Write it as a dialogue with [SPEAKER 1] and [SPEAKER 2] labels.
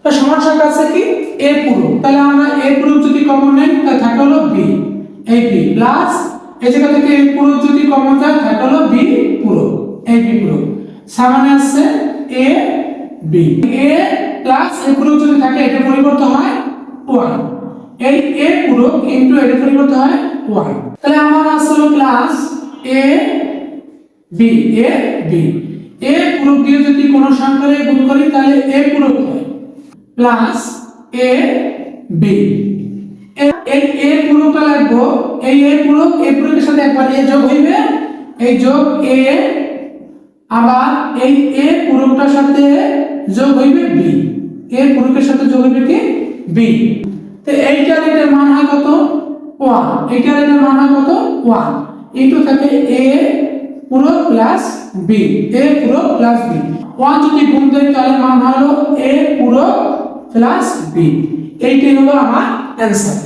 [SPEAKER 1] তো সমান সংখ্যা আছে কি a পুরো, তাহলে আমরা a পুরো যদি কমন নেই তাহলে থাকে হলো b, এই b প্লাস এই জায়গা থেকে a পুরো যদি কমন যায় থাকে হলো b পুরো, এই b পুরো সামনে আছে a b, a plus a পুরো যদি থাকে এটা পরিবর্তন হয় 1, এই a পুরো ইনটু এটা পরিবর্তন হয় 1, তাহলে আমার আসলে plus a b, a b, a পুরো দিয়ে যদি কোনো সংখ্যারে গুণ করি তাহলে a পুরো হয় প্লাস a b, এই a পুরোটা লিখবো, এই a পুরোর সাথে একবার a যোগ হইবে, এই যোগ a, আবার এই a পুরোটার সাথে যোগ হইবে b, a পুরোর সাথে যোগ হইবে কি b, তো এইটার এটার মান হয় কত 1, এইটার এটার মান হয় কত 1 ইনটু থাকে a পুরো প্লাস b, a পুরো প্লাস b, 1 যদি গুণ দেই তাহলে মান হলো a পুরো প্লাস b, এইটাই হলো আমার অ্যানসার।